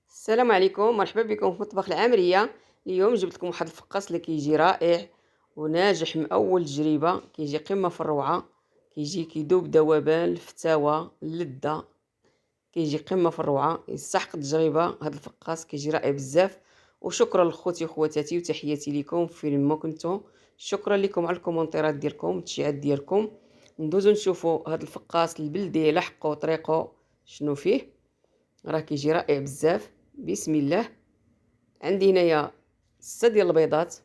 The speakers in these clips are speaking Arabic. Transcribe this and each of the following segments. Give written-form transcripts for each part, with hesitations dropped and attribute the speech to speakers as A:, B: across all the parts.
A: السلام عليكم، مرحبا بكم في مطبخ العامرية. اليوم جبت لكم واحد الفقاس اللي كيجي رائع وناجح من اول تجربة، كيجي قمة في الروعة. كيجي كيذوب ذوبان الفتاوى اللذة، كيجي قمة في الروعة، يستحق التجربة. هذا الفقاس كيجي رائع بزاف. وشكرا لخوتي وخواتاتي وتحياتي لكم فين ما كنتو. شكرا لكم على الكومنتيرات ديالكم والتشجيعات ديالكم. ندوزو نشوفوا هذا الفقاس البلدي لحقو طريقو شنو فيه. راه كيجي رائع بزاف. بسم الله. عندي هنايا 6 ديال البيضات.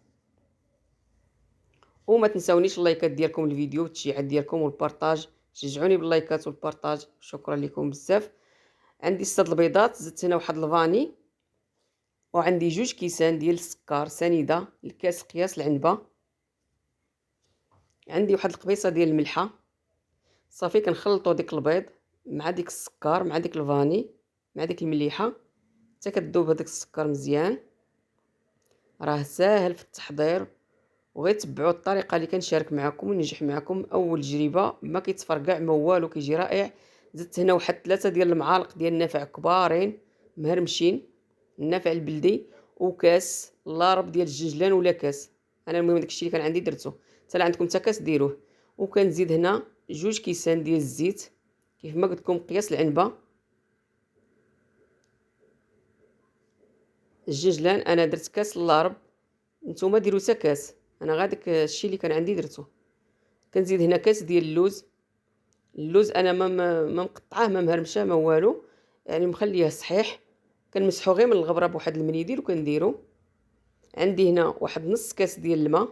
A: وما تنساونيش اللايكات ديالكم الفيديو والتشجيعات ديالكم والبارطاج، شجعوني باللايكات والبارطاج، شكرا لكم بزاف. عندي 6 البيضات، زدت هنا واحد الفاني، وعندي 2 كيسان ديال السكر سنيده الكاس قياس العنبه. عندي واحد القبيصه ديال الملحه. صافي كنخلطوا ديك البيض مع ديك السكر مع ديك الفاني مع ديك المليحه حتى كتذوب هذاك السكر مزيان. راه ساهل في التحضير، وغير تبعوا الطريقه اللي كنشارك معكم ونجح معكم اول تجربه، ما كيتفرقع ما والو، كيجي رائع. زدت هنا واحد 3 ديال المعالق ديال النافع كبارين مهرمشين، النافع البلدي، وكاس لارب ديال الجنجلان ولا كاس. انا المهم داكشي اللي كان عندي درتو، حتى لا عندكم حتى كاس ديروه. وكنزيد هنا 2 كيسان ديال الزيت كيف ما قلت لكم قياس العنبه. الجنجلان انا درت كاس لارب، نتوما ديروا حتى كاس، انا غير داك الشيء اللي كان عندي درتو. كنزيد هنا كاس ديال اللوز. اللوز انا ما مقطعاه ما مهرمشاه ما والو، يعني مخليه صحيح. كنمسحو غير من الغبره بواحد المنيديل وكنديرو. عندي هنا واحد نص كاس ديال الماء.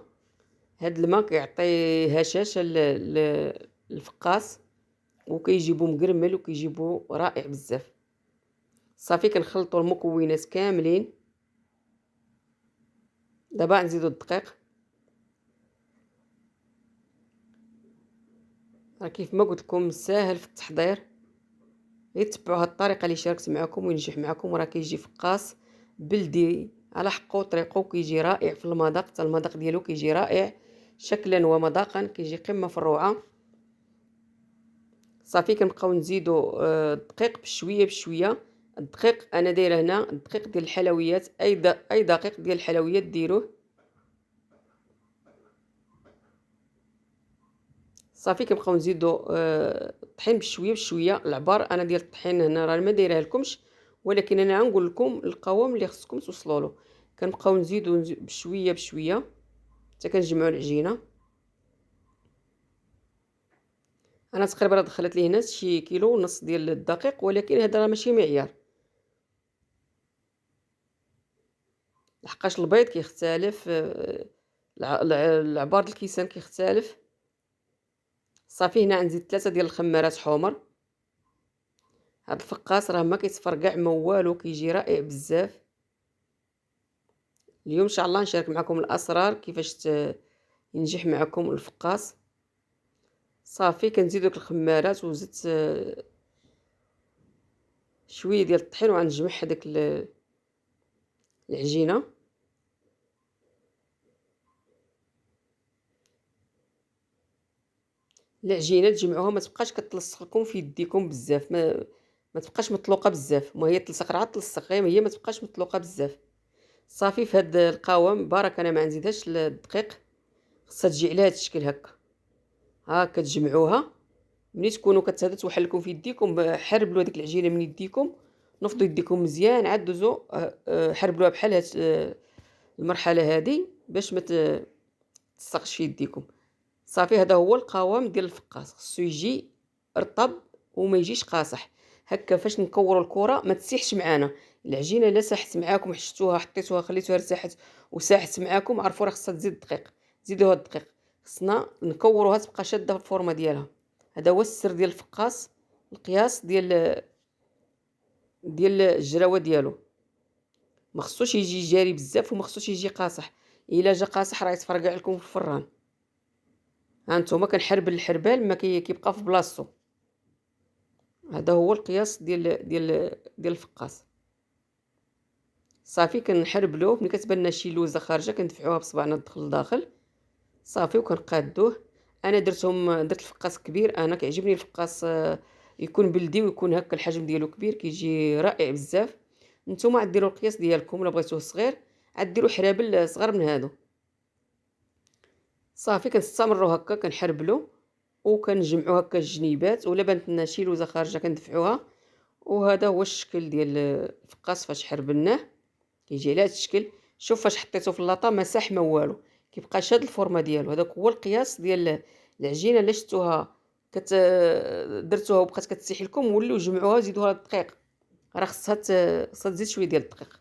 A: هاد الماء كيعطي هشاشه للفقاس، وكيجيبو مقرمل وكيجيبو رائع بزاف. صافي كنخلطوا المكونات كاملين. دابا نزيدو الدقيق. راه كيف ما قلت لكم ساهل في التحضير، غير تبعوا هاد الطريقه اللي شاركت معكم وينجح معكم، وراه كيجي فقاس بلدي على حقه وطريقه، كيجي رائع في المذاق، حتى المذاق ديالو كيجي رائع شكلا ومذاقا، كيجي قمه في الروعه. صافي كنبقاو نزيدو الدقيق بشويه بشويه. الدقيق انا دايره هنا الدقيق ديال الحلويات، اي دقيق ديال الحلويات ديروه. صافي كنبقاو نزيدو الطحين بشويه بشويه. العبار انا ديال الطحين هنا راه ما دايرها لكمش، ولكن انا غنقول لكم القوام اللي خصكم توصلوا له. كنبقاو نزيدو بشويه بشويه حتى كنجمعوا العجينه. انا تقريبا دخلت لي هنا شي كيلو ونص ديال الدقيق، ولكن هذا راه ماشي معيار، لحقاش البيض كيختلف، العبار ديال الكيسان كيختلف. صافي هنا غنزيد 3 ديال الخمارات حمر. هاد الفقاس راه ما كيتفرقع ما والو، كيجي رائع بزاف. اليوم ان شاء الله نشارك معكم الاسرار كيفاش ينجح معكم الفقاس. صافي كنزيد دوك الخمارات، وزدت شويه ديال الطحين، وغنجمع داك العجينه. العجينه تجمعوها ما تبقاش كتلصق لكم في يديكم بزاف، ما تبقاش مطلوقه بزاف، ما هي تلصق راه تلصق، غير هي ما تبقاش مطلوقه بزاف. صافي في هاد القوام برك انا ما نزيدهاش الدقيق، خصها تجي على هاد الشكل هكا. ها كتجمعوها، ملي تكونوا كتهدا توحل لكم في يديكم، حربلوا هذيك العجينه من يديكم، نفضوا يديكم مزيان، عاد دوزوا حربلوها بحال هاد المرحله هذه باش ما تلصقش في يديكم. صافي هذا هو القوام ديال الفقاس، خصو يجي رطب وما يجيش قاصح. هكا فاش نكوروا الكره ما تسيحش معانا. العجينه الا ساحت معاكم، حشتوها حطيتوها خليتوها ارتاحت وساحت معاكم، عرفوا راه خصها تزيد الدقيق. زيدوها الدقيق، خصنا نكوروها تبقى شاده في الفورمه ديالها. هذا هو السر ديال الفقاس، القياس ديال الجراوه ديالو. ما خصوش يجي جاري بزاف وما خصوش يجي قاصح. الا جا قاصح راه يتفرقع لكم في الفران. ها نتوما كنحربل الحربال ما كيبقى في بلاصتو. هذا هو القياس ديال الفقاس. صافي كنحربلوه، ملي كتبان لنا شي لوزه خارجه كندفعوها بصبعنا الدخل لداخل. صافي وكنقادوه. انا درت الفقاس كبير، انا كيعجبني الفقاس يكون بلدي ويكون هكا الحجم ديالو كبير، كيجي رائع بزاف. نتوما عاد ديروا القياس ديالكم، الا بغيتوه صغير عاد ديروا حرابل صغار من هادو. صافي كنستمروا هكا كنحربلو وكنجمعوا هكا الجنيبات، ولا بانت لنا شي لوزه خارجه كندفعوها. وهذا هو الشكل ديال الفقاس فاش حربلناه، كيجي على هاد الشكل. شوف فاش حطيتو في اللاطه ما ساح ما والو، كيبقى شاد الفورمه ديالو. هذاك هو القياس ديال العجينه. اللي شفتوها درتوها وبقات كتسيح لكم، وليو جمعوها زيدوها الدقيق، راه خصها تزيد شويه ديال الدقيق.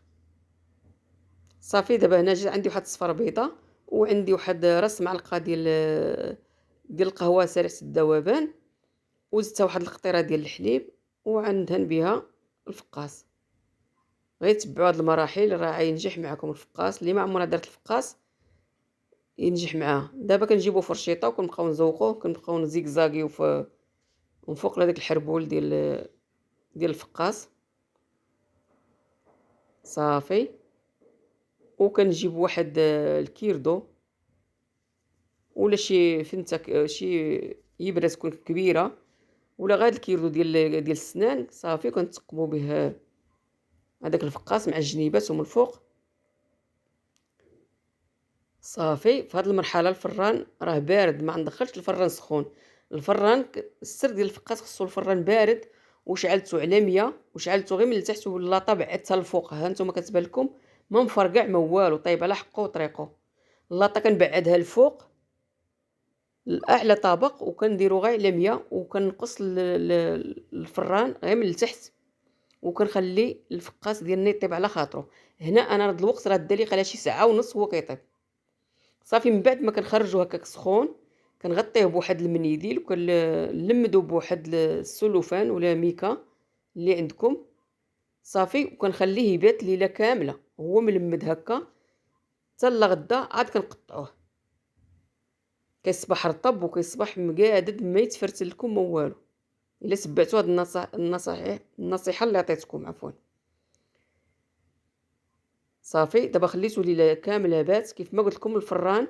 A: صافي دابا هنا جا عندي واحد الصفر بيضه، وعندي واحد راس معلقه ديال القهوه سريعه الذوبان، وزدت واحد القطيره ديال الحليب، وغندهن بها الفقاس. غير تبعوا هاد المراحل راه غينجح معكم الفقاس. اللي ما عمرها دارت الفقاس ينجح معاه. دابا كنجيبو فرشيطه وكنبقاو نزوقوه، كنبقاو نزيكزاغيو من فوق لهداك الحربول ديال الفقاس. صافي وكنجيب واحد الكيردو ولا شي فنته، شي يبره تكون كبيره، ولا غير الكيردو ديال السنان. صافي كنتقموا به هذاك الفقاس مع الجنيبات ومن الفوق. صافي في هذه المرحله الفران راه بارد، ما ندخلش الفران سخون. الفران السر ديال الفقاس خصو الفران بارد، وشعلته على 100، وشعلته غير من التحت واللاطه بعدتها الفوق. ها نتوما كتبان لكم ما مفرقع ما والو، طايب على حقه وطريقه. اللاطه كنبعدها الفوق الاعلى طابق، وكنديرو غير على 100، وكنقص الفران غير من التحت، وكنخلي الفقاس ديالنا يطيب على خاطرو. هنا انا هاد الوقت راه الدليق على شي ساعه ونص هو كيطيب. صافي من بعد ما كنخرجو هكاك سخون، كنغطيه بواحد المنيديل، وكنلمدو بواحد السلوفان ولا ميكا اللي عندكم. صافي وكنخليه يبات ليله كامله هو ملمد هكا حتى لغدا، عاد كنقطعوه كيصبح رطب وكيصبح مقادد، ما يتفرتل لكم ما والو، الا تبعتوا هاد النصيحه اللي عطيتكم. عفوا. صافي دابا خليته ليله كامله بات. كيف ما قلت لكم الفران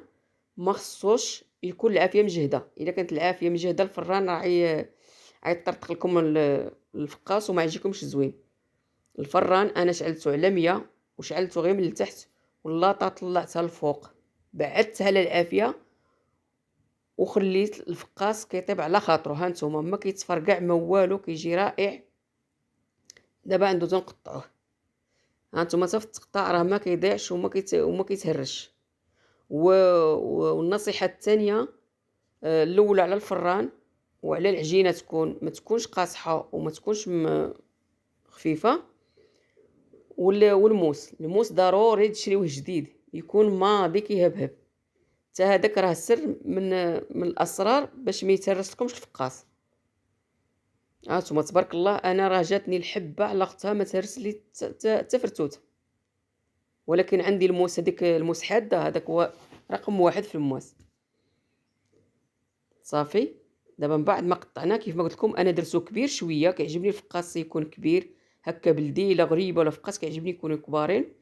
A: ما خصوش يكون العافيه مجهده. الا كانت العافيه مجهده الفران راه غيطرطق لكم الفقاس وما يجيكمش زوين. الفران انا شعلته على 100، وشعلته غير من التحت، واللاطه طلعتها الفوق، بعدتها على العافيه، وخليت الفقاس كيطيب على خاطرو. ها نتوما ما كيتفرقع ما والو، كيجي رائع. دابا ندوزو نقطعوه. ها نتوما حتى في التقطاع راه ما كيضيعش وما كيتهرش. والنصيحه الثانيه، الاولى على الفران وعلى العجينه ما تكونش قاصحه وما تكونش خفيفه. الموس ضروري تشريوه جديد، يكون ماضي كيهبهب. حتى هذاك راه سر من الاسرار باش ما يتهرس لكمش الفقاس. هانتوما تبارك الله، انا راه جاتني الحبه على اختها ما تهرس لي حتى فرتوته. ولكن عندي الموس، هذيك الموس حاده، هذاك هو رقم واحد في الموس. صافي دابا من بعد ما قطعناه كيف ما قلت لكم انا درتو كبير شويه، كيعجبني الفقاس يكون كبير هكا بلدي. الا غريبه ولا فقاس كيعجبني يكونوا كبارين.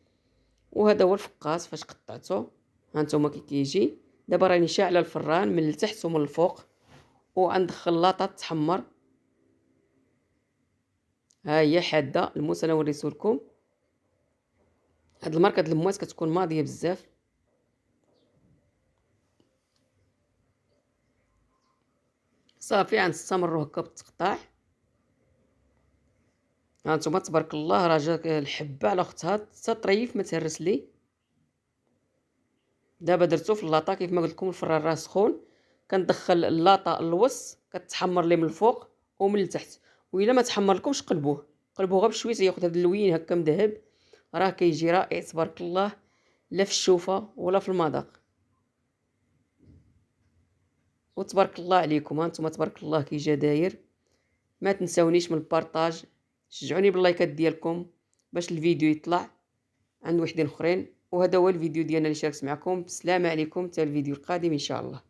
A: وهذا هو الفقاس فاش قطعته. ها نتوما كي كيجي. دابا راني شاعله الفران من التحت ومن الفوق، وغندخل اللاطه تحمر. ها هي حاده الموس انا وريتو لكم. هاد الماركه د المواس كتكون ماضيه بزاف. صافي غنستمروا هكا بالتقطاع. ها نتوما تبارك الله راه جا الحبه على اختها حتى طريف ما تهرس لي. دابا درتو في اللاطه كيف ما قلت لكم الفران راه سخون. كندخل اللاطه الوسط كتحمر لي من الفوق ومن التحت، والا ما تحمر لكمش قلبوه غير بشويه ياخذ هذا اللوين هكا مذهب، راه كيجي رائع تبارك الله، لا في الشوفه ولا في المذاق. وتبارك الله عليكم. ها نتوما تبارك الله كي جا داير. ما تنساونيش من البارطاج، شجعوني باللايكات ديالكم باش الفيديو يطلع عند وحدين اخرين. وهذا هو الفيديو ديالنا اللي شاركت معكم. بسلامه عليكم، حتى الفيديو القادم ان شاء الله.